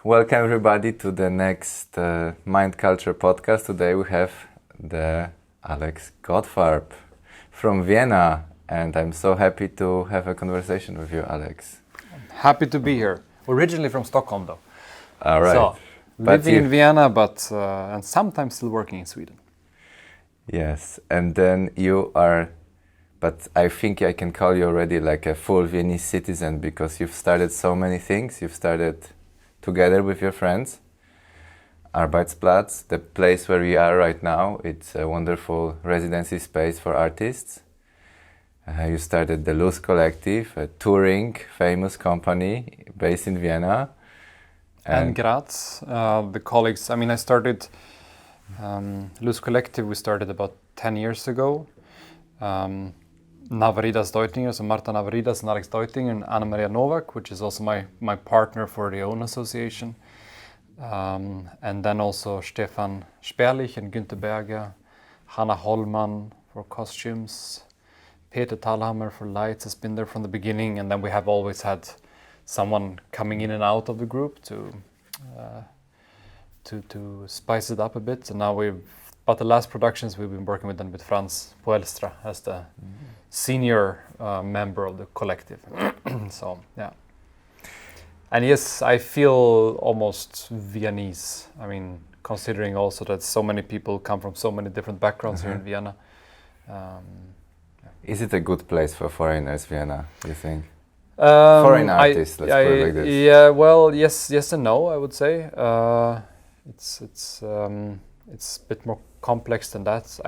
welcome everybody to the next Mind Culture podcast. Today we have the Alex Gottfarb from Vienna, and I'm so happy to have a conversation with you, Alex. Happy to be here. Originally from Stockholm, though. All right. So, living in Vienna, but and sometimes still working in Sweden. Yes, and then you are, but I think I can call you already like a full Viennese citizen because you've started so many things. You've started together with your friends. Arbeitsplatz, the place where we are right now, it's a wonderful residency space for artists. You started the Luz Collective, a touring famous company based in Vienna. And Graz, the colleagues. I mean, I started Luz Collective. We started about 10 years ago. Navaridas Deutinger, so Marta Navaridas and Alex Deutinger and Anna Maria Novak, which is also my partner for the own association. And then also Stefan Sperlich and Günther Berger, Hanna Hollman for costumes, Peter Thalhammer for lights has been there from the beginning, and then we have always had someone coming in and out of the group to spice it up a bit. And now but the last productions we've been working with them with Franz Poelstra as the senior member of the collective. So yeah. And yes, I feel almost Viennese. I mean, considering also that so many people come from so many different backgrounds here in Vienna. Is it a good place for foreigners, Vienna, do you think? Foreign artists, let's put it like this. Yeah, well, yes and no, I would say. It's a bit more complex than that.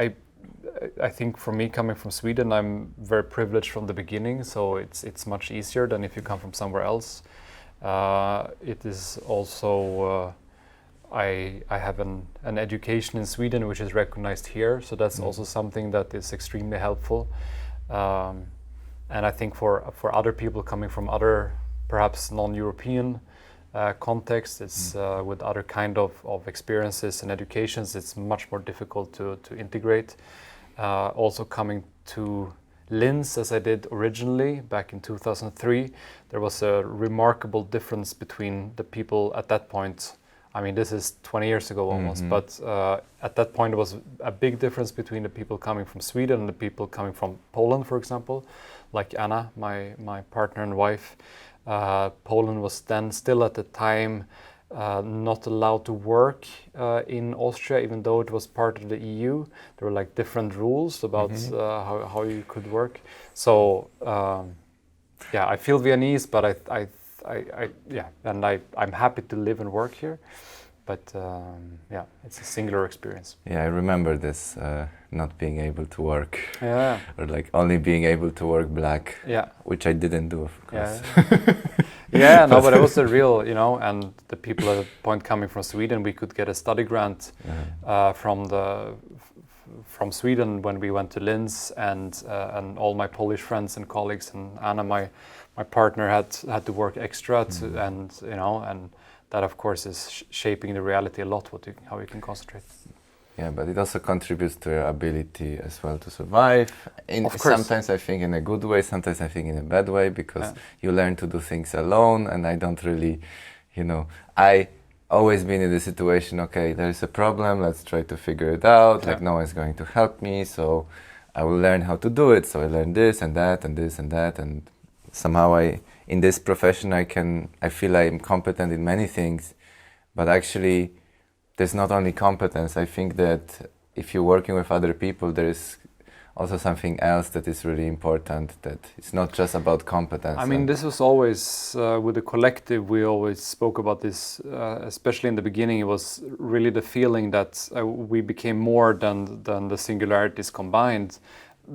I think for me, coming from Sweden, I'm very privileged from the beginning, so it's much easier than if you come from somewhere else. It is also I have an education in Sweden which is recognized here, so that's also something that is extremely helpful. And I think for other people coming from other perhaps non-European context, it's with other kind of experiences and educations, it's much more difficult to integrate. Also coming to Linz, as I did originally back in 2003, there was a remarkable difference between the people at that point. I mean, this is 20 years ago almost, but at that point there was a big difference between the people coming from Sweden and the people coming from Poland, for example, like Anna, my partner and wife. Poland was then still at the time not allowed to work in Austria, even though it was part of the EU. There were like different rules about how you could work. So yeah, I feel Viennese, but I'm happy to live and work here. But yeah, it's a singular experience. Yeah, I remember this, not being able to work. Yeah. Or like only being able to work black. Yeah. Which I didn't do, of course. Yeah, no, but it was a real, and the people at the point coming from Sweden, we could get a study grant from Sweden when we went to Linz, and all my Polish friends and colleagues, and Anna, my partner, had to work extra, and that of course is shaping the reality a lot. How you can concentrate. Yeah, but it also contributes to your ability as well to survive. Sometimes I think in a good way, sometimes I think in a bad way, because you learn to do things alone, and I don't really, I always been in the situation, okay, there is a problem, let's try to figure it out, like no one's going to help me, so I will learn how to do it. So I learn this and that and this and that, and somehow in this profession I feel I'm competent in many things, but actually there's not only competence. I think that if you're working with other people, there is also something else that is really important, that it's not just about competence. I mean, this was always, with the collective, we always spoke about this, especially in the beginning. It was really the feeling that we became more than the singularities combined,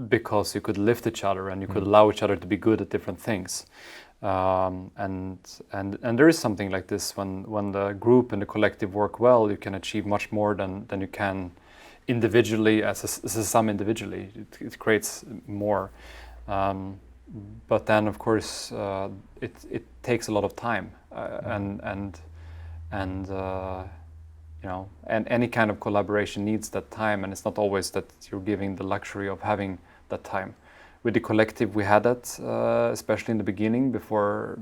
because you could lift each other and you could allow each other to be good at different things. And there is something like this when the group and the collective work well, you can achieve much more than you can individually as a sum individually. It creates more, but then of course it takes a lot of time, and any kind of collaboration needs that time, and it's not always that you're giving the luxury of having that time. With the collective, we had that, especially in the beginning, before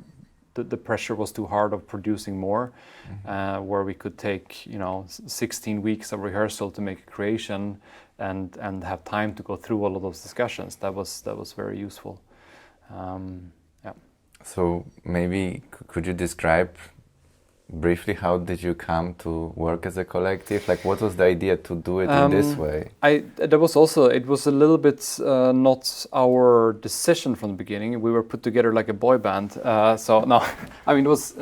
the pressure was too hard of producing more, where we could take 16 weeks of rehearsal to make a creation and have time to go through all of those discussions. That was very useful. So maybe could you describe briefly how did you come to work as a collective? Like, what was the idea to do it in this way? It was a little bit not our decision from the beginning. We were put together like a boy band. It was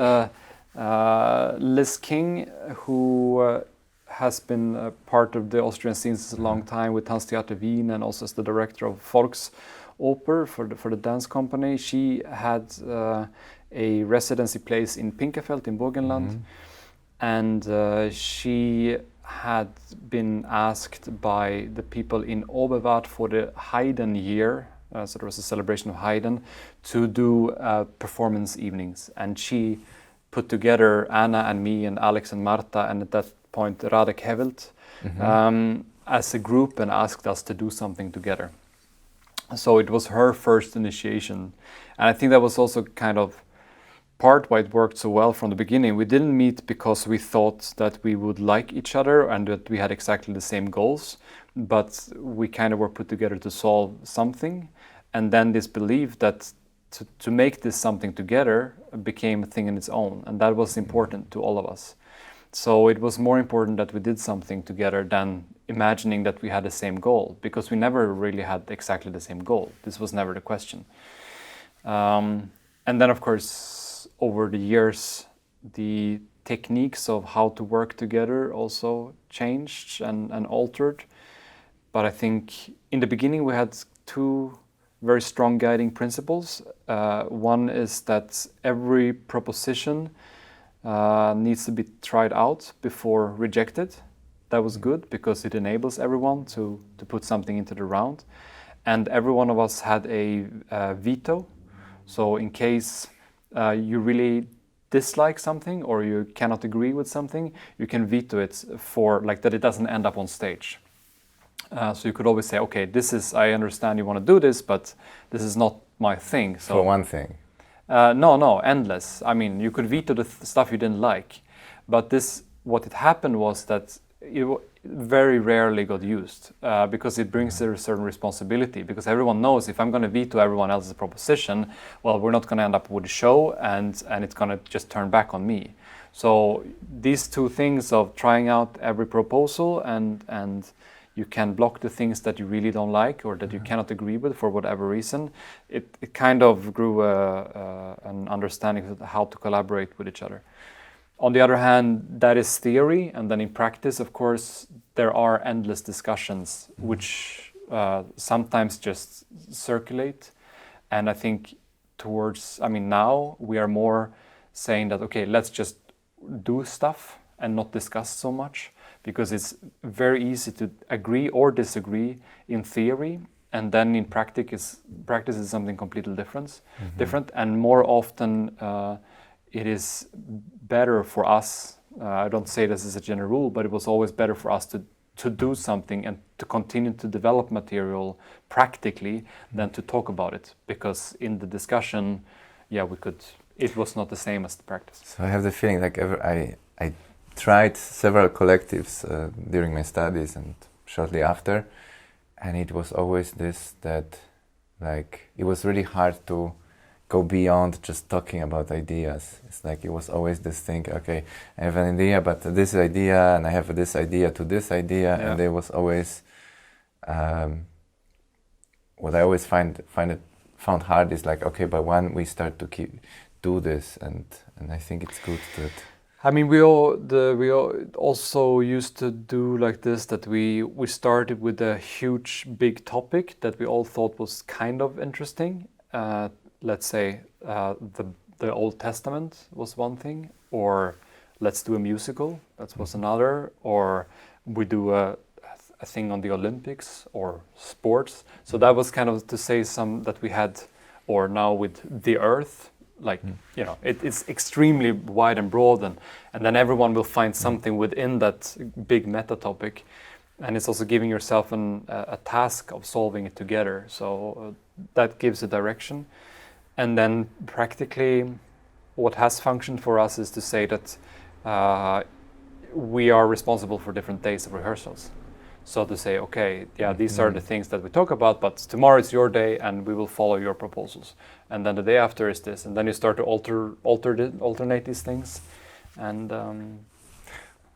Liz King, who has been part of the Austrian scene since a long time with Untitled Chapter Wien, and also as the director of Volksoper for the dance company. She had a residency place in Pinkefeld in Burgenland, and she had been asked by the people in Oberwart for the Haydn year, so there was a celebration of Haydn, to do performance evenings, and she put together Anna and me and Alex and Marta, and at that point Radek Hevelt, as a group, and asked us to do something together. So it was her first initiation, and I think that was also kind of part why it worked so well from the beginning. We didn't meet because we thought that we would like each other and that we had exactly the same goals, but we kind of were put together to solve something, and then this belief that to make this something together became a thing in its own, and that was important to all of us. So it was more important that we did something together than imagining that we had the same goal, because we never really had exactly the same goal. This was never the question. And then, of course, over the years, the techniques of how to work together also changed and altered. But I think in the beginning we had two very strong guiding principles. One is that every proposition needs to be tried out before rejected. That was good because it enables everyone to put something into the round. And every one of us had a veto. So in case you really dislike something or you cannot agree with something, you can veto it for like that it doesn't end up on stage. So you could always say, okay, I understand you want to do this, but this is not my thing. So for one thing. No, endless. I mean, you could veto the stuff you didn't like, but what had happened was that it very rarely got used because it brings a certain responsibility, because everyone knows if I'm going to veto everyone else's proposition, well, we're not going to end up with a show and it's going to just turn back on me. So these two things of trying out every proposal and you can block the things that you really don't like or that you cannot agree with for whatever reason, it kind of grew an understanding of how to collaborate with each other. On the other hand, that is theory, and then in practice, of course, there are endless discussions which sometimes just circulate. And I think now we are more saying that, okay, let's just do stuff and not discuss so much, because it's very easy to agree or disagree in theory, and then in practice is something completely different. And more often it is better for us, I don't say this as a general rule, but it was always better for us to do something and to continue to develop material practically than to talk about it, because in the discussion, it was not the same as the practice. So I have the feeling like I tried several collectives during my studies and shortly after, and it was always this that like it was really hard to go beyond just talking about ideas. It's like it was always this thing, okay, I have an idea, but this idea, and I have this idea to this idea, and there was always what I always found hard is like, okay, but when we start to do this, and I think it's good that. I mean, we also used to do like this, that we started with a huge, big topic that we all thought was kind of interesting. Let's say the Old Testament was one thing, or let's do a musical, that was another, or we do a thing on the Olympics or sports. So that was kind of to say that we had, or now with the Earth, like, it's extremely wide and broad, and then everyone will find something within that big meta topic. And it's also giving yourself a task of solving it together. So that gives a direction. And then practically, what has functioned for us is to say that we are responsible for different days of rehearsals. So to say, okay, yeah, these are the things that we talk about, but tomorrow it's your day and we will follow your proposals. And then the day after is this. And then you start to alternate these things. And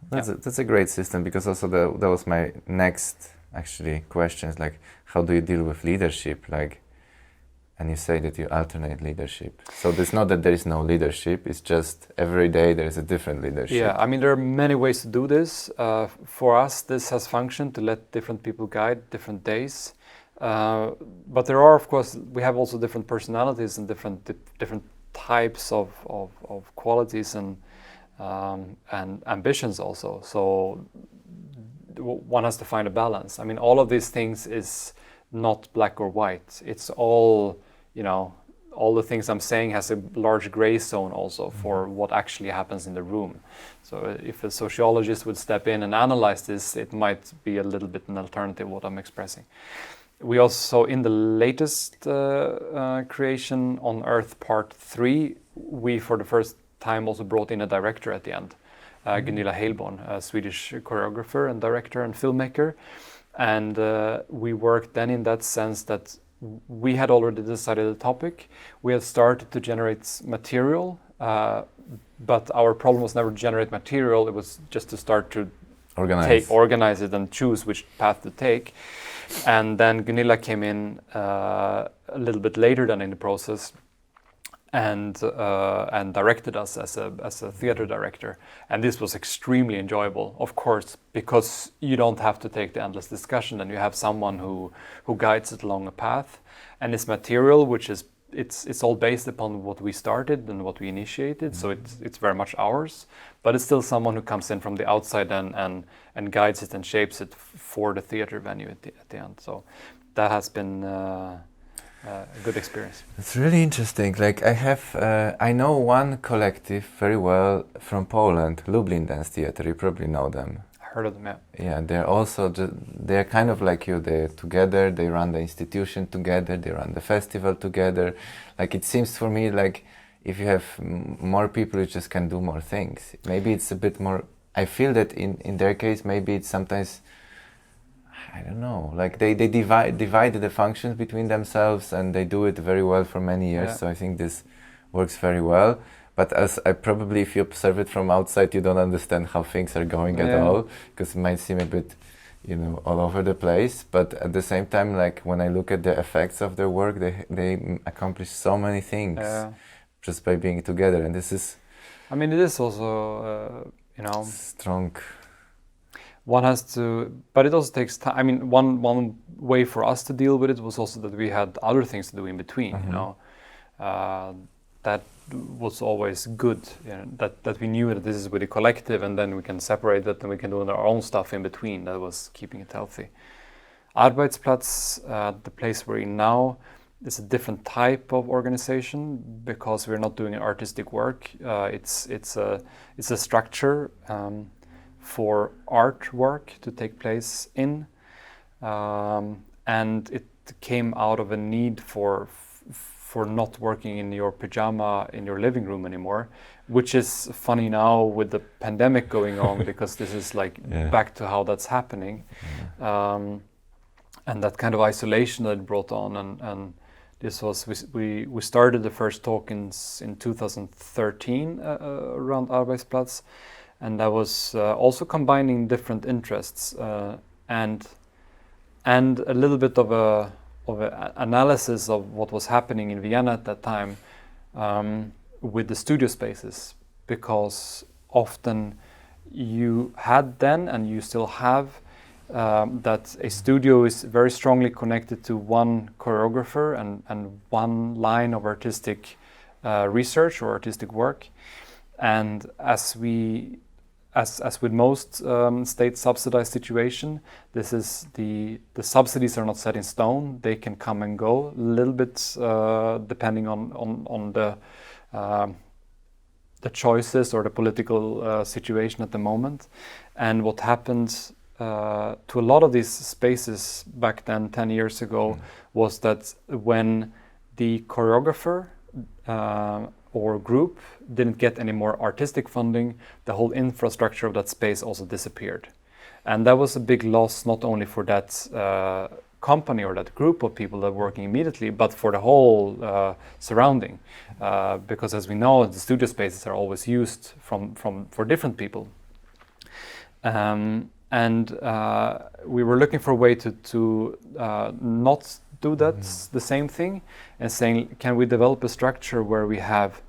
that's a great system, because also that was my next actually questions, like how do you deal with leadership? Like, and you say that you alternate leadership. So it's not that there is no leadership, it's just every day there is a different leadership. Yeah, I mean, there are many ways to do this. For us, this has functioned to let different people guide different days. But there are, of course, we have also different personalities and different types of qualities and ambitions also. So one has to find a balance. I mean, all of these things is not black or white. It's all, all the things I'm saying has a large gray zone also for what actually happens in the room. So if a sociologist would step in and analyze this, it might be a little bit an alternative what I'm expressing. We also, in the latest creation on Earth Part 3, we for the first time also brought in a director at the end. Gunilla Heilborn, a Swedish choreographer and director and filmmaker. And we worked then in that sense that we had already decided the topic. We had started to generate material, but our problem was never to generate material. It was just to start to organize it and choose which path to take. And then Gunilla came in a little bit later than in the process, and directed us as a theater director. And this was extremely enjoyable, of course, because you don't have to take the endless discussion, and you have someone who guides it along a path. And this material, which is it's all based upon what we started and what we initiated, so it's very much ours, but it's still someone who comes in from the outside and guides it and shapes it for the theater venue at the end. So that has been a good experience. It's really interesting. Like I know one collective very well from Poland, Lublin Dance Theater. You probably know them. Heard of them, yeah. Yeah, they're kind of like you. They're together. They run the institution together. They run the festival together. Like it seems for me like if you have more people, you just can do more things. Maybe it's a bit more. I feel that in their case, maybe it's sometimes. I don't know. Like they divide the functions between themselves, and they do it very well for many years. Yeah. So I think this works very well. But as I probably, if you observe it from outside, you don't understand how things are going at all, because it might seem a bit, all over the place. But at the same time, like when I look at the effects of their work, they accomplish so many things just by being together. And this is, I mean, it is also, strong. One has to, but it also takes time. I mean, one way for us to deal with it was also that we had other things to do in between. That was always good. That we knew that this is with the collective, and then we can separate it and we can do our own stuff in between. That was keeping it healthy. Arbeitsplatz, the place we're in now, is a different type of organization because we're not doing artistic work. It's a structure. For artwork to take place in, and it came out of a need for not working in your pajama in your living room anymore, which is funny now with the pandemic going on because this is like back to how that's happening, and that kind of isolation that it brought on, and this was we started the first talk in 2013 around Arbeitsplatz. And that was also combining different interests and a little bit of a analysis of what was happening in Vienna at that time with the studio spaces, because often you had then and you still have that a studio is very strongly connected to one choreographer and one line of artistic research or artistic work. And as with most state subsidized situation, this is the subsidies are not set in stone. They can come and go a little bit depending on the choices or the political situation at the moment. And what happened to a lot of these spaces back then, 10 years ago, was that when the choreographer or group didn't get any more artistic funding, the whole infrastructure of that space also disappeared. And that was a big loss, not only for that company or that group of people that were working immediately, but for the whole surrounding. Because as we know, the studio spaces are always used for different people. And we were looking for a way to not do that, the same thing, and saying, can we develop a structure where we have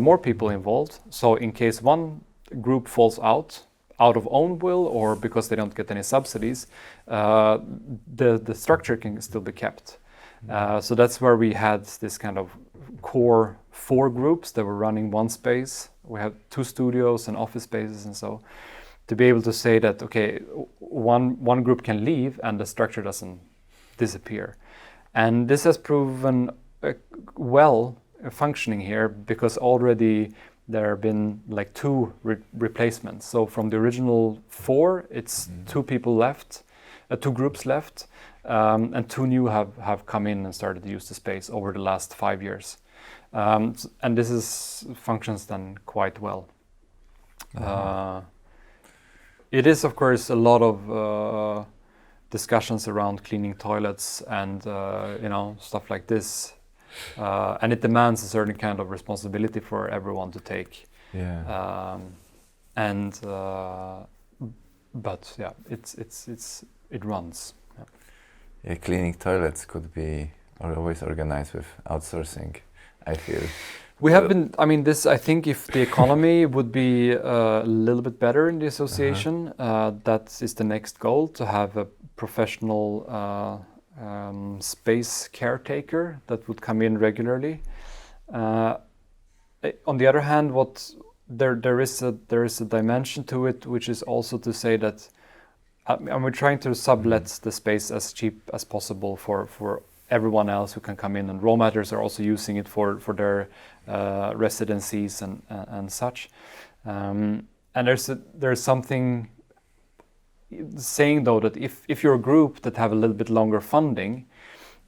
more people involved? So in case one group falls out of own will or because they don't get any subsidies, the structure can still be kept. So that's where we had this kind of core 4 groups that were running one space. We have 2 studios and office spaces, and so to be able to say that, okay, one group can leave and the structure doesn't disappear. And this has proven well functioning here, because already there have been like 2 replacements. So from the original 4, it's 2 people left, 2 groups left, and 2 new have come in and started to use the space over the last 5 years. And this functions then quite well. It is, of course, a lot of discussions around cleaning toilets and stuff like this, and it demands a certain kind of responsibility for everyone to take. Yeah. But yeah, it runs. Yeah. Yeah, cleaning toilets could be always organized with outsourcing, I feel. We have been, I think if the economy would be a little bit better in the association, that is the next goal, to have a professional space caretaker that would come in regularly. On the other hand, there is a dimension to it, which is also to say that we're trying to sublet the space as cheap as possible for everyone else who can come in, and Raw Matters are also using it for their residencies and such. And there's something saying though that if you're a group that have a little bit longer funding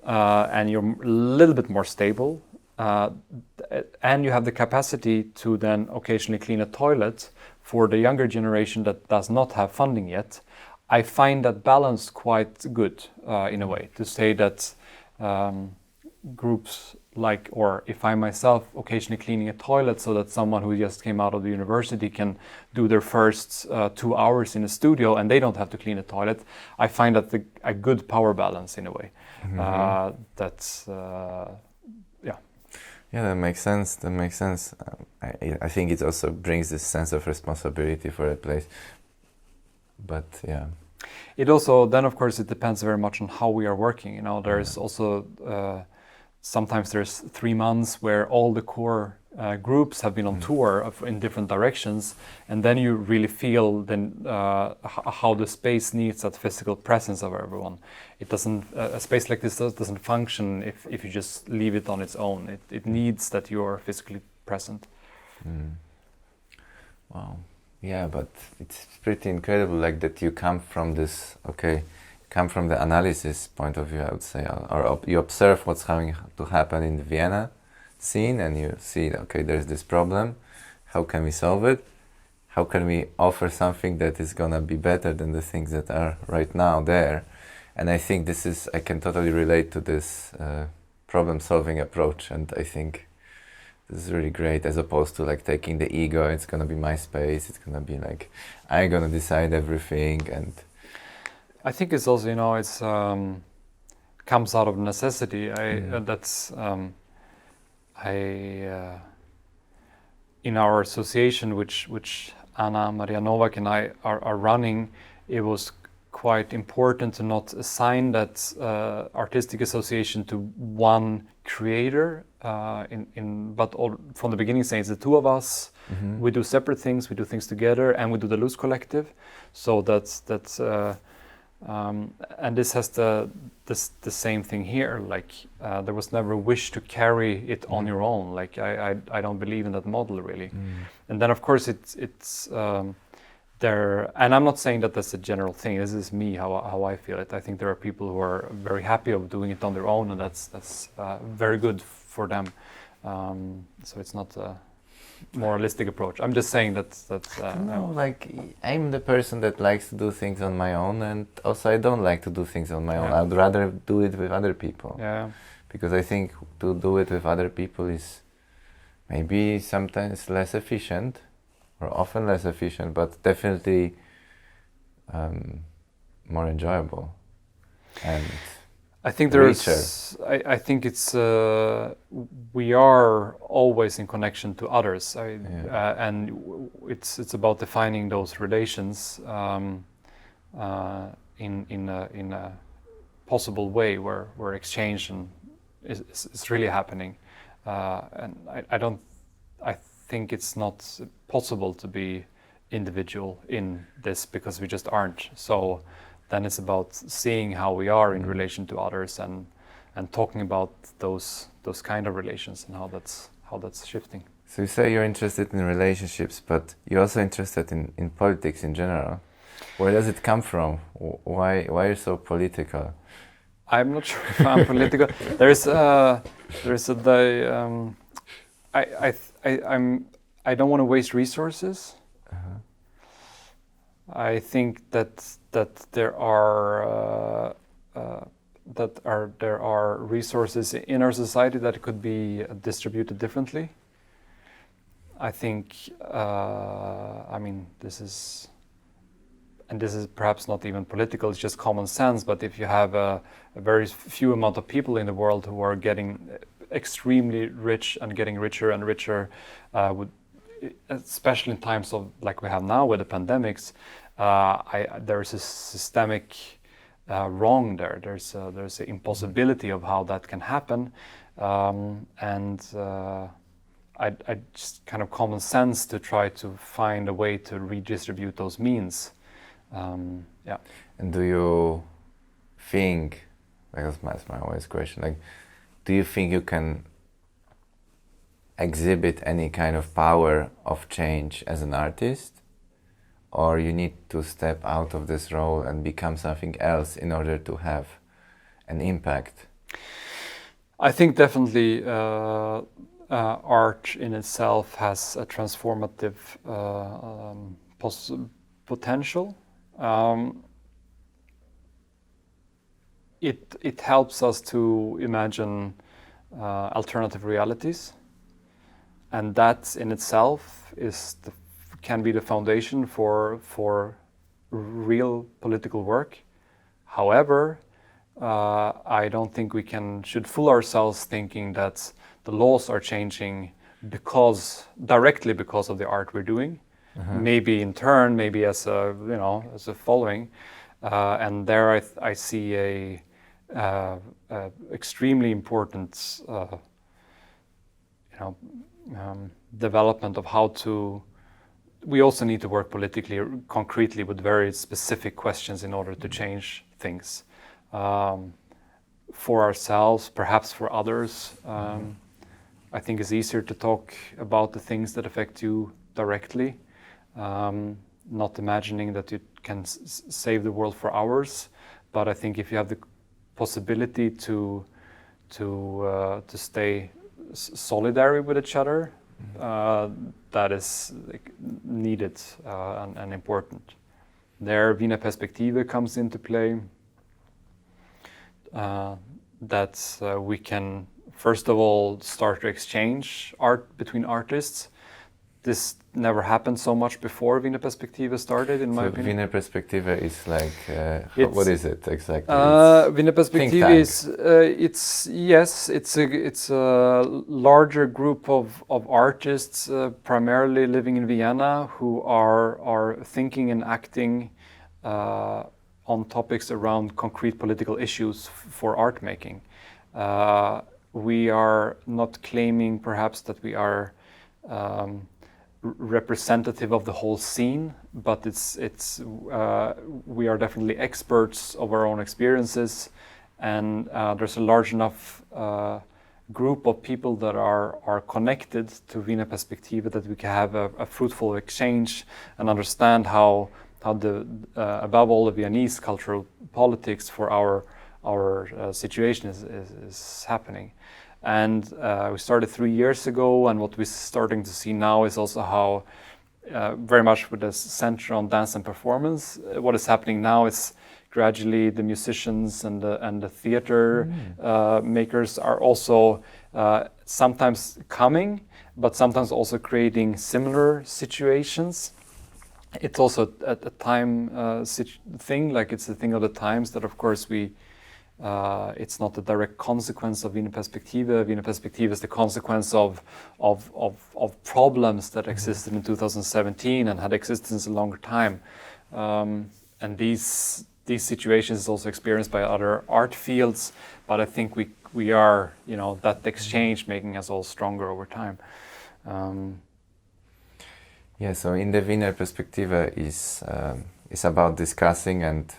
and you're a little bit more stable, and you have the capacity to then occasionally clean a toilet for the younger generation that does not have funding yet, I find that balance quite good in a way, to say that groups like, or if I myself occasionally cleaning a toilet so that someone who just came out of the university can do their first 2 hours in a studio and they don't have to clean a toilet, I find that a good power balance in a way. That's Yeah, that makes sense. I think it also brings this sense of responsibility for a place. But yeah. It also, then of course, it depends very much on how we are working. There's also, sometimes there's 3 months where all the core groups have been on tour in different directions. And then you really feel then how the space needs that physical presence of everyone. It doesn't, a space like this doesn't function if you just leave it on its own. It needs that you are physically present. Wow. Yeah, but it's pretty incredible, like that you come from this, come from the analysis point of view, I would say, or you observe what's going to happen in the Vienna scene, and you see, there's this problem, how can we solve it? How can we offer something that is gonna be better than the things that are right now there? And I think I can totally relate to this problem-solving approach, and I think this is really great, as opposed to like taking the ego, it's gonna be my space, it's gonna be like, I'm gonna decide everything. And I think it's also, it's comes out of necessity. In our association, which Anna Maria Novak and I are running, it was quite important to not assign that artistic association to one creator, but from the beginning saying it's the 2 of us. We do separate things, we do things together, and we do the Luz Collective. So that's and this has the same thing here. Like there was never a wish to carry it on your own. Like I don't believe in that model really. And then of course it's there, and I'm not saying that that's a general thing. This is me, how I feel it. I think there are people who are very happy of doing it on their own, and that's very good for them. So it's not a moralistic approach. I'm just saying that. No, like I'm the person that likes to do things on my own, and also I don't like to do things on my own. I'd rather do it with other people. Yeah. Because I think to do it with other people is maybe sometimes less efficient, or often less efficient, but definitely more enjoyable. And I think I think it's we are always in connection to others, and it's about defining those relations in a possible way where exchange is really happening, and I think it's not possible to be individual in this because we just aren't. So then it's about seeing how we are in relation to others and talking about those kind of relations and how that's shifting. So you say you're interested in relationships, but you're also interested in politics in general. Where does it come from? Why you're so political? I'm not sure if I'm political. I don't want to waste resources. I think that there are resources in our society that could be distributed differently. I think this is perhaps not even political, it's just common sense, but if you have a very few amount of people in the world who are getting extremely rich and getting richer and richer, especially in times of like we have now with the pandemics, there is a systemic wrong there. There's an impossibility of how that can happen, and I just kind of common sense to try to find a way to redistribute those means. And do you think, that's my always question, like, do you think you can exhibit any kind of power of change as an artist, or you need to step out of this role and become something else in order to have an impact? I think definitely art in itself has a transformative potential. It helps us to imagine alternative realities, and that in itself can be the foundation for real political work. However, I don't think we should fool ourselves thinking that the laws are changing directly because of the art we're doing. Maybe in turn, maybe as a following, and there I see a extremely important development of how to. We also need to work politically, concretely, with very specific questions in order to change things for ourselves, perhaps for others. I think it's easier to talk about the things that affect you directly. Not imagining that you can save the world for hours, but I think if you have the possibility to stay solidary with each other, that is needed and important. There, Wiener Perspektive comes into play. That we can first of all start to exchange art between artists. This never happened so much before Wiener Perspektive started, in my opinion. Wiener Perspektive is like, what is it exactly? Wiener Perspektive is, it's a larger group of artists, primarily living in Vienna, who are thinking and acting on topics around concrete political issues for art making. We are not claiming perhaps that we are representative of the whole scene, but we are definitely experts of our own experiences, and there's a large enough group of people that are connected to Wiener Perspektive that we can have a fruitful exchange and understand how the above all the Viennese cultural politics for our situation is happening. And we started 3 years ago, and what we're starting to see now is also how, very much with the center on dance and performance, what is happening now is gradually the musicians and the theater makers are also sometimes coming, but sometimes also creating similar situations. It's also a time thing, like it's a thing of the times that, of course, it's not a direct consequence of Wiener Perspektive. Wiener Perspektive is the consequence of problems that existed in 2017 and had existed since a longer time. And these situations is also experienced by other art fields, but I think we are, that exchange making us all stronger over time. So in the Wiener Perspektive is about discussing and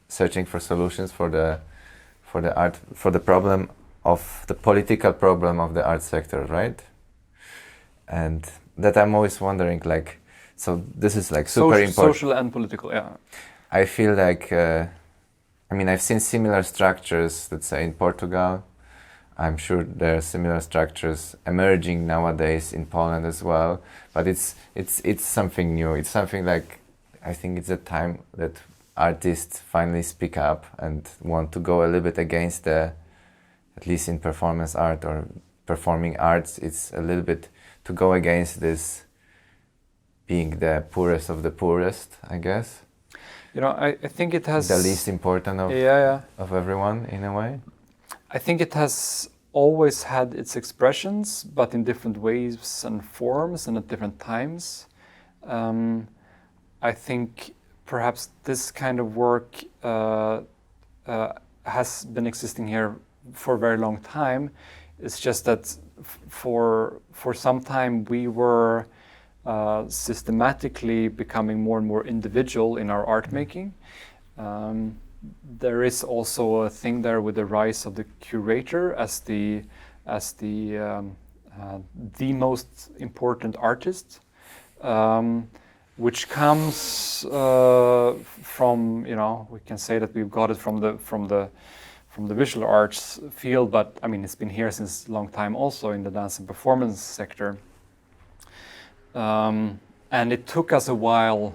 searching for solutions for the political problem of the art sector, right? And that I'm always wondering, like, so this is like super important. Social and political, yeah. I feel like, I've seen similar structures, let's say in Portugal. I'm sure there are similar structures emerging nowadays in Poland as well. But it's something new. It's something like, I think it's a time that artists finally speak up and want to go a little bit against at least in performance art or performing arts, it's a little bit to go against this being the poorest of the poorest, I guess. I think it has... The least important of everyone, in a way. I think it has always had its expressions, but in different ways and forms and at different times. I think perhaps this kind of work has been existing here for a very long time. It's just that for some time we were systematically becoming more and more individual in our art making. There is also a thing there with the rise of the curator as the most important artist, which comes from, we can say that we've got it from the visual arts field, but it's been here since a long time also in the dance and performance sector. And it took us a while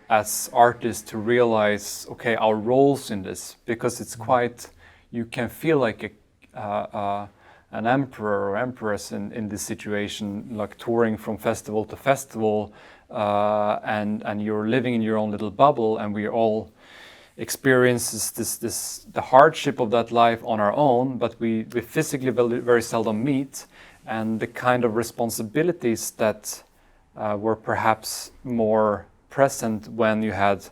as artists to realize, okay, our roles in this, because it's quite, you can feel like an emperor or empress in this situation, like touring from festival to festival, and you're living in your own little bubble, and we all experience the hardship of that life on our own, but we physically very seldom meet, and the kind of responsibilities that were perhaps more present when you had,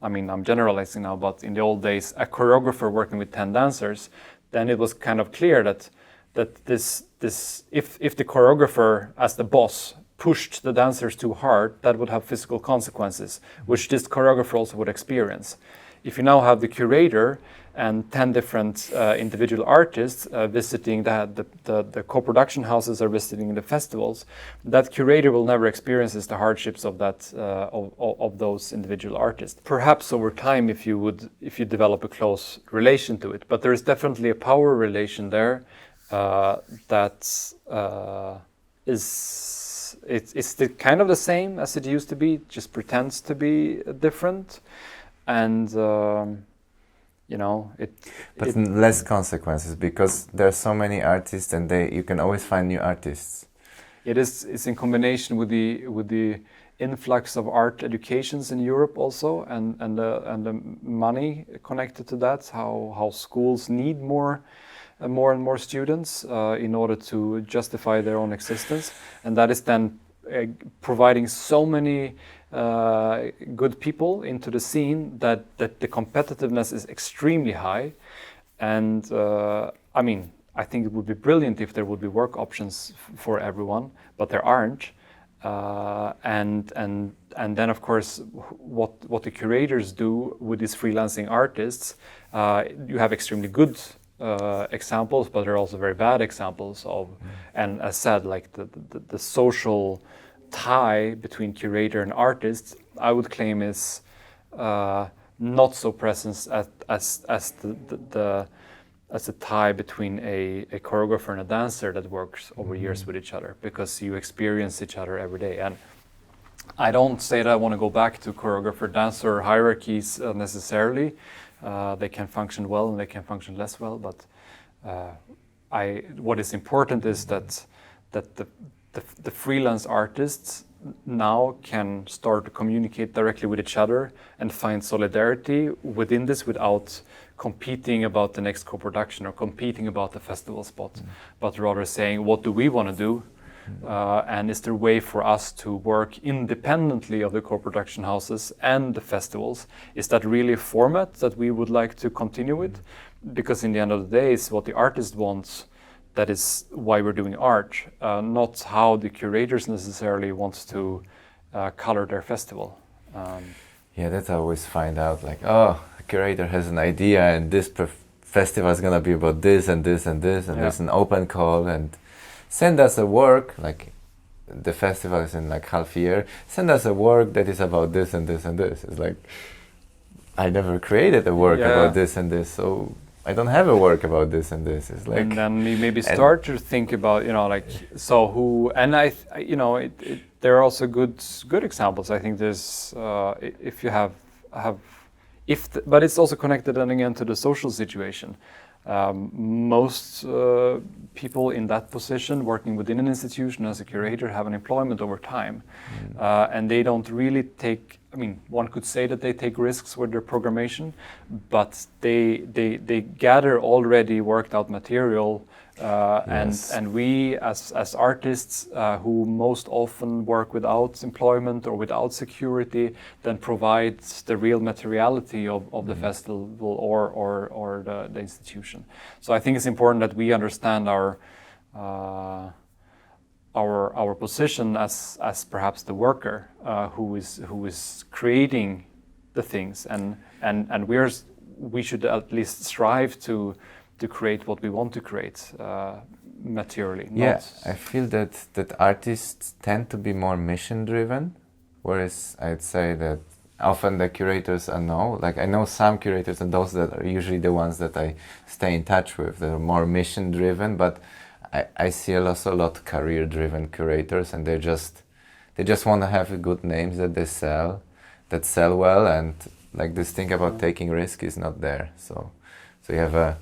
I'm generalizing now, but in the old days, a choreographer working with 10 dancers, then it was kind of clear that this if the choreographer as the boss pushed the dancers too hard, that would have physical consequences, which this choreographer also would experience. If you now have the curator and 10 different individual artists visiting the co-production houses or visiting the festivals, that curator will never experience the hardships of that of those individual artists. Perhaps over time, if you develop a close relation to it, but there is definitely a power relation there that it's kind of the same as it used to be. It just pretends to be different. And less consequences, because there are so many artists, and you can always find new artists. It's in combination with the influx of art educations in Europe also, and the money connected to that. How schools need more and more students in order to justify their own existence, and that is then providing so many good people into the scene that the competitiveness is extremely high. And I think it would be brilliant if there would be work options for everyone, but there aren't. And then of course what the curators do with these freelancing artists, you have extremely good examples, but there are also very bad examples of, and as said, like the social tie between curator and artist, I would claim is not so present as a tie between a choreographer and a dancer that works over years with each other, because you experience each other every day. And I don't say that I want to go back to choreographer-dancer hierarchies necessarily. They can function well and they can function less well, but what is important is that the freelance artists now can start to communicate directly with each other and find solidarity within this without competing about the next co-production or competing about the festival spot, but rather saying, what do we want to do? And is there a way for us to work independently of the co-production houses and the festivals? Is that really a format that we would like to continue with? Because in the end of the day, it's what the artist wants. That is why we're doing art, not how the curators necessarily want to color their festival. Yeah, that's I always find out, like, oh, a curator has an idea and this festival is gonna be about this and this and this, and there's an open call, and send us a work, like the festival is in like half a year, send us a work that is about this and this and this. It's like, I never created a work about this and this, so I don't have a work about this and this. It's like, and then we maybe start to think about, like, so who, and there are also good examples. I think there's, if you have, but it's also connected then again to the social situation. Most people in that position working within an institution as a curator have an employment over time, and they don't really take, one could say that they take risks with their programmation, but they gather already worked out material, and we as artists who most often work without employment or without security then provide the real materiality of the festival or the institution. So I think it's important that we understand our position as perhaps the worker who is creating the things, and we should at least strive to create what we want to create materially. I feel that artists tend to be more mission driven, whereas I'd say that often the curators I know some curators, and those that are usually the ones that I stay in touch with, they're more mission driven, but I see also a lot of career driven curators, and they just want to have good names that sell well, and like this thing about taking risk is not there. So you have a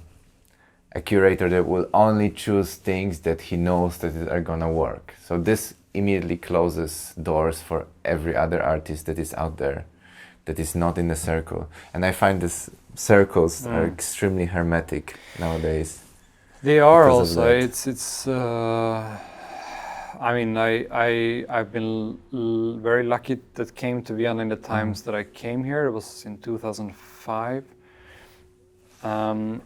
curator that will only choose things that he knows that are gonna work. So this immediately closes doors for every other artist that is out there that is not in the circle. And I find these circles are extremely hermetic nowadays. They are also. I've been very lucky that came to Vienna in the times that I came here. It was in 2005, and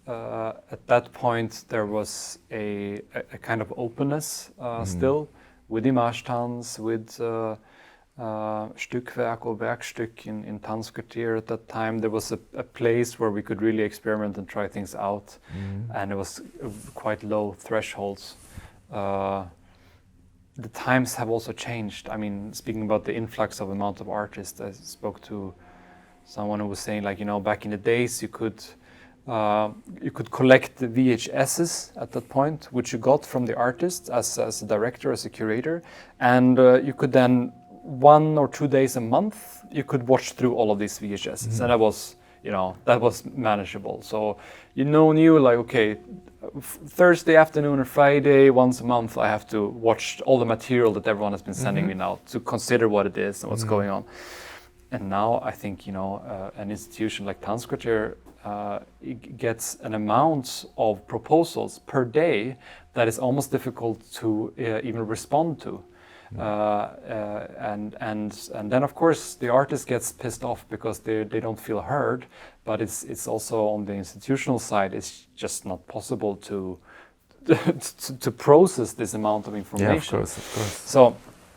at that point there was a kind of openness still with Imagetanz, with Stückwerk or Werkstück in Tanzkvartier. At that time there was a place where we could really experiment and try things out, and it was quite low thresholds. The times have also changed. Speaking about the influx of amount of artists, I spoke to someone who was saying, like, back in the days you could collect the VHSs at that point, which you got from the artist as a director, as a curator, and you could then 1 or 2 days a month you could watch through all of these VHSs, and that was manageable. So knew like, okay, Thursday afternoon or Friday once a month I have to watch all the material that everyone has been sending me now to consider what it is and what's going on. And now I think an institution like Tanzkvartier gets an amount of proposals per day that is almost difficult to even respond to. And then of course the artist gets pissed off because they don't feel heard, but it's also on the institutional side, it's just not possible to process this amount of information. Yeah, of course. So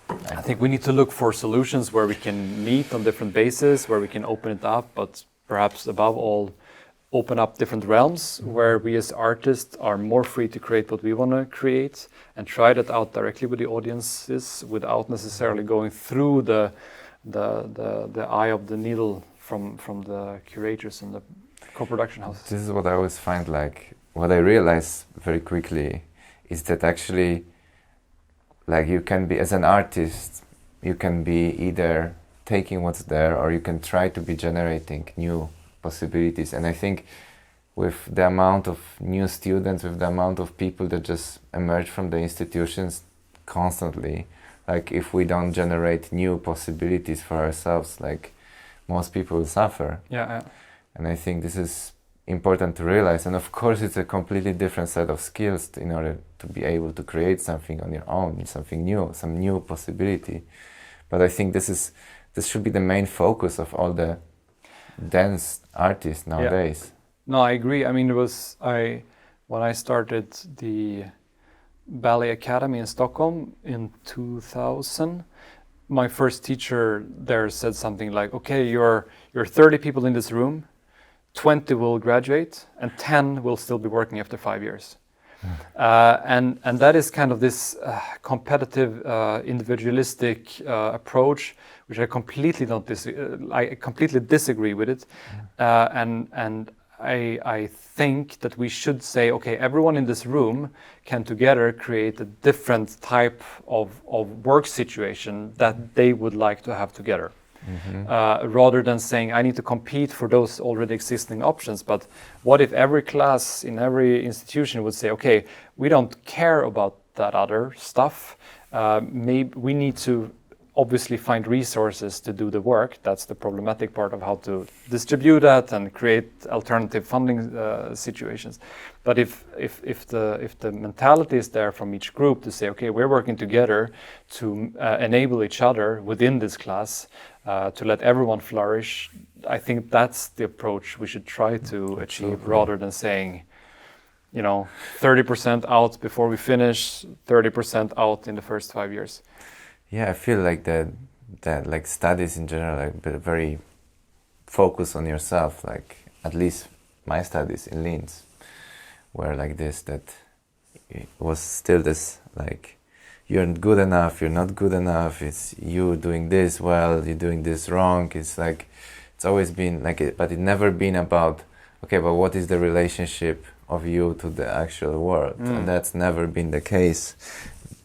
I think we need to look for solutions where we can meet on different bases, where we can open it up, but perhaps above all open up different realms where we as artists are more free to create what we want to create and try that out directly with the audiences without necessarily going through the eye of the needle from the curators and co-production houses. This is what I always find, like, what I realize very quickly is that actually, like, you can be, as an artist, you can be either taking what's there or you can try to be generating new possibilities. And I think with the amount of new students, with the amount of people that just emerge from the institutions constantly, like, if we don't generate new possibilities for ourselves, like, most people will suffer. Yeah. And I think this is important to realize. And of course, it's a completely different set of skills in order to be able to create something on your own, something new, some new possibility. But I think this should be the main focus of all the dance artists nowadays. Yeah. No, I agree. I mean, when I started the Ballet Academy in Stockholm in 2000, my first teacher there said something like, okay, you're 30 people in this room, 20 will graduate and 10 will still be working after 5 years. And that is kind of this competitive, individualistic approach, which I completely I completely disagree with it. And I think that we should say, okay, everyone in this room can together create a different type of work situation that they would like to have together. Rather than saying, I need to compete for those already existing options. But what if every class in every institution would say, okay, we don't care about that other stuff. Maybe we need to obviously find resources to do the work. That's the problematic part of how to distribute that and create alternative funding situations. But if the mentality is there from each group to say, okay, we're working together to enable each other within this class, to let everyone flourish, I think that's the approach we should try to achieve, rather than saying, 30% out before we finish, 30% out in the first 5 years. Yeah, I feel like that like studies in general are very focused on yourself. Like, at least my studies in Linz were like this, that it was still this, like, you're good enough, you're not good enough, it's you doing this well, you're doing this wrong. It's like, it's always been like it, but it never been about, okay, but what is the relationship of you to the actual world? And that's never been the case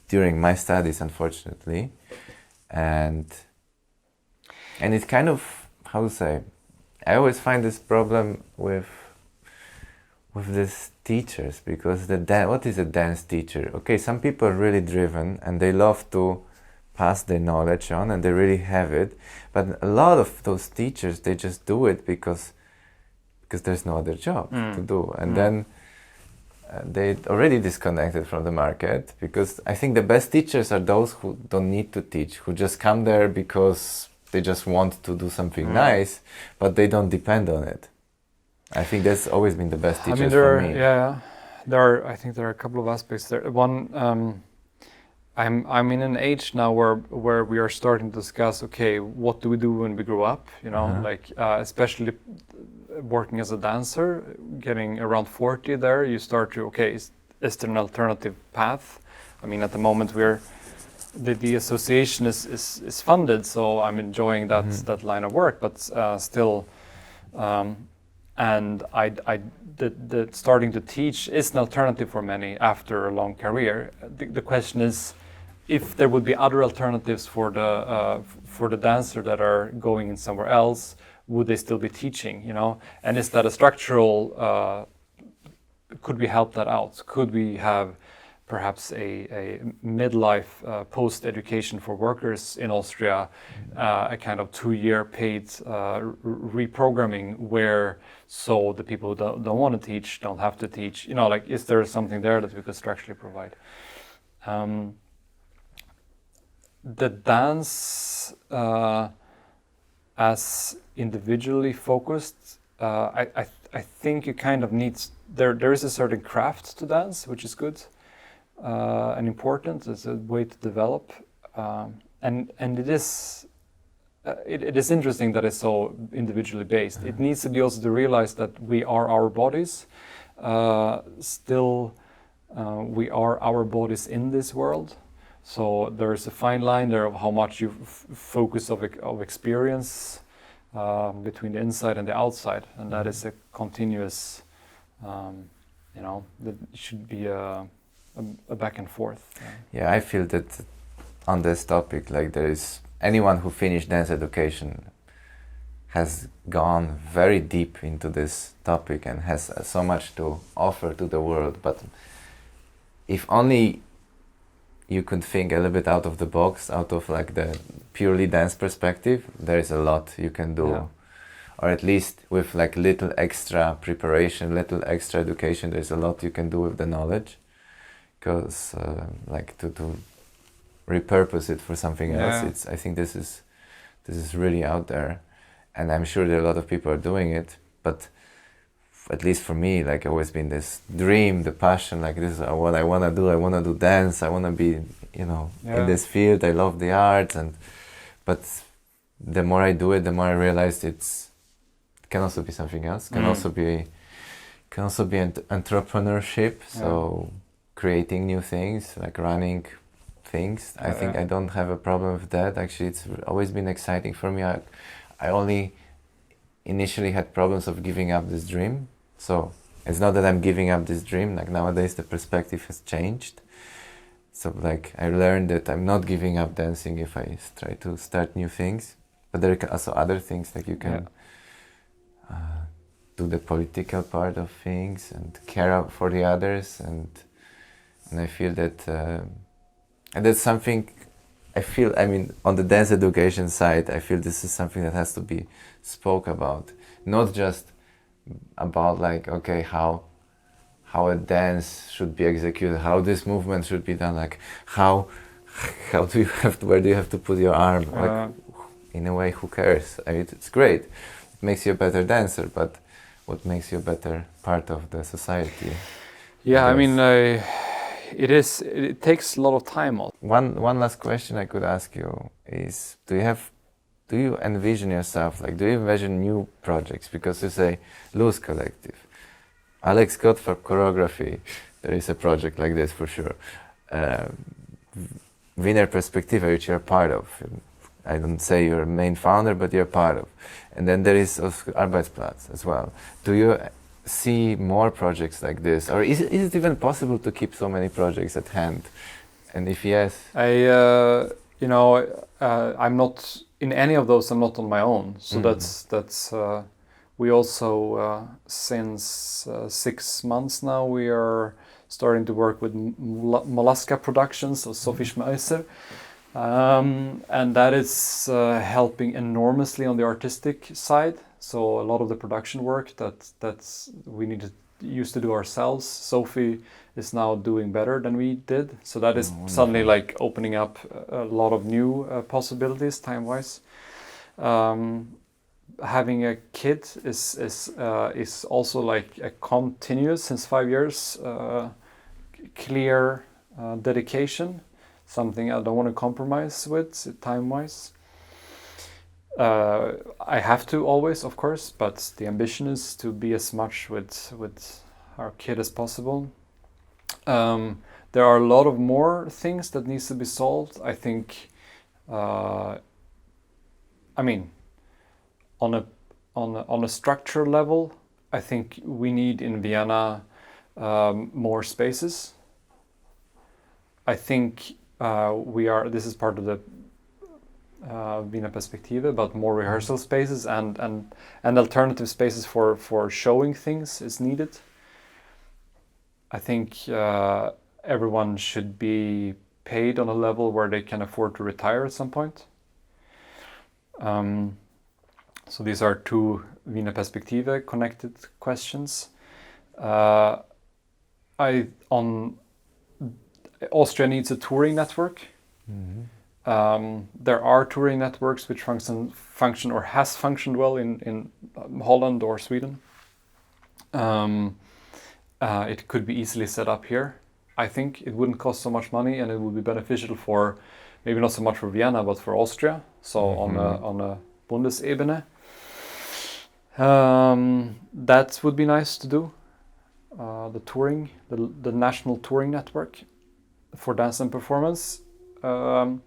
during my studies, unfortunately. And it's kind of, how to say, I always find this problem with these teachers, because what is a dance teacher? Okay, some people are really driven and they love to pass their knowledge on and they really have it, but a lot of those teachers, they just do it because there's no other job to do, and then they already disconnected from the market, because I think the best teachers are those who don't need to teach, who just come there because they just want to do something nice, but they don't depend on it. I think that's always been the best teachers for me. I think there are a couple of aspects there. One, I'm in an age now where we are starting to discuss, okay, what do we do when we grow up? Like especially working as a dancer, getting around 40 there, you start to, okay, is there an alternative path? I mean, at the moment the association is funded, so I'm enjoying that line of work, but still, and the starting to teach is an alternative for many after a long career. The question is, if there would be other alternatives for the dancer that are going in somewhere else, would they still be teaching? And is that a structural? Could we help that out? Could we have perhaps a midlife post-education for workers in Austria, a kind of 2-year paid reprogramming, where so the people who don't want to teach don't have to teach? Like, is there something there that we could structurally provide? The dance as individually focused, I think you kind of need, there is a certain craft to dance, which is good and important. It's a way to develop, and it is interesting that it's so individually based. It needs to be also to realize that we are our bodies, we are our bodies in this world. So there's a fine line there of how much you focus of experience between the inside and the outside, and that is a continuous, that should be a back and forth. Yeah, I feel that on this topic, like there is anyone who finished dance education has gone very deep into this topic and has so much to offer to the world. But if only you could think a little bit out of the box, out of like the purely dance perspective, there is a lot you can do. Yeah. Or at least with like little extra preparation, little extra education, there's a lot you can do with the knowledge. Because like to repurpose it for something else, I think this is really out there. And I'm sure there are a lot of people are doing it, but at least for me, like always been this dream, the passion, like this is what I want to do. I want to do dance. I want to be, in this field. I love the arts, but the more I do it, the more I realize it can also be something else. Can also be entrepreneurship. So creating new things, like running things. I think I don't have a problem with that. Actually, it's always been exciting for me. I only initially had problems of giving up this dream. So it's not that I'm giving up this dream. Like nowadays the perspective has changed. So like I learned that I'm not giving up dancing if I try to start new things. But there are also other things, like you can do the political part of things and care for the others. And I feel that and that's something on the dance education side, I feel this is something that has to be spoke about, not just about like, okay, how a dance should be executed, how this movement should be done, like how do you where do you have to put your arm? Like, in a way, who cares? I mean, it's great. It makes you a better dancer, but what makes you a better part of the society? Yeah, I mean, it takes a lot of time. One last question I could ask you is, do you envision yourself, like do you envision new projects? Because you say Luz Collective, Alex Gottfarb choreography, there is a project like this for sure. Wiener Perspektive, which you're part of. I don't say you're a main founder, but you're part of. And then there is also Arbeitsplatz as well. Do you see more projects like this, or is it even possible to keep so many projects at hand? And if yes, I'm not in any of those. I'm not on my own. So that's we also since 6 months now we are starting to work with Mollusca Productions, so Sophie Schmeiser, and that is helping enormously on the artistic side. So a lot of the production work that's we used to do ourselves, Sophie is now doing better than we did. So that is suddenly like opening up a lot of new possibilities time-wise. Having a kid is also like a continuous, since 5 years, clear dedication, something I don't want to compromise with time-wise. I have to always, of course, but the ambition is to be as much with our kid as possible. There are a lot of more things that needs to be solved. I think, on a structural level, I think we need in Vienna more spaces. I think this is part of the Wiener Perspektive, but more rehearsal spaces and alternative spaces for showing things is needed. I think everyone should be paid on a level where they can afford to retire at some point. So these are two Wiener Perspektive connected questions. Austria needs a touring network. There are touring networks which function or has functioned well in Holland or Sweden. It could be easily set up here. I think it wouldn't cost so much money, and it would be beneficial for maybe not so much for Vienna, but for Austria. So on a Bundesebene, that would be nice to do. The touring, the national touring network for dance and performance, and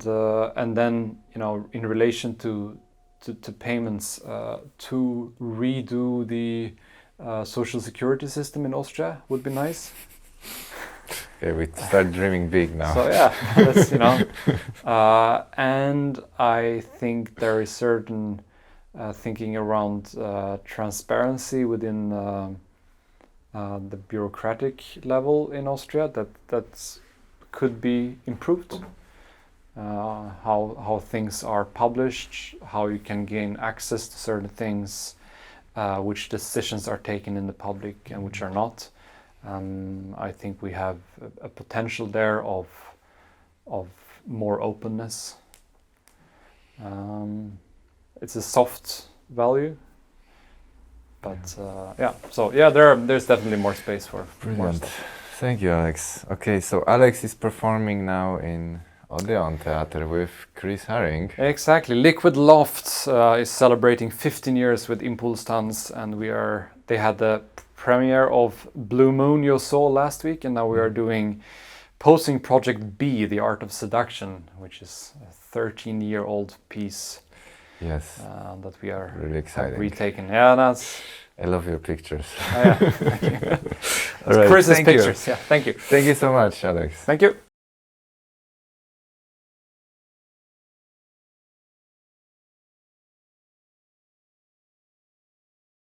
then in relation to to payments to redo the social security system in Austria would be nice. Okay, we start dreaming big now. So yeah, that's, you know, and I think there is certain thinking around transparency within the bureaucratic level in Austria that could be improved. How things are published, how you can gain access to certain things, which decisions are taken in the public and which are not. I think we have a potential there of more openness. It's a soft value, but yeah. So yeah, there's definitely more space for more stuff. Thank you, Alex. Okay, so Alex is performing now in Odeon Theater with Chris Herring. Exactly. Liquid Loft is celebrating 15 years with Impulstanz, and they had the premiere of Blue Moon you saw last week, and now we are doing Posing Project B, The Art of Seduction, which is a 13-year-old piece. Yes. That we are really exciting. Retaken. Yeah, that's. I love your pictures. Yeah, thank you. All right, Chris's thank you. pictures. Yeah, thank you. Thank you so much, Alex. Thank you.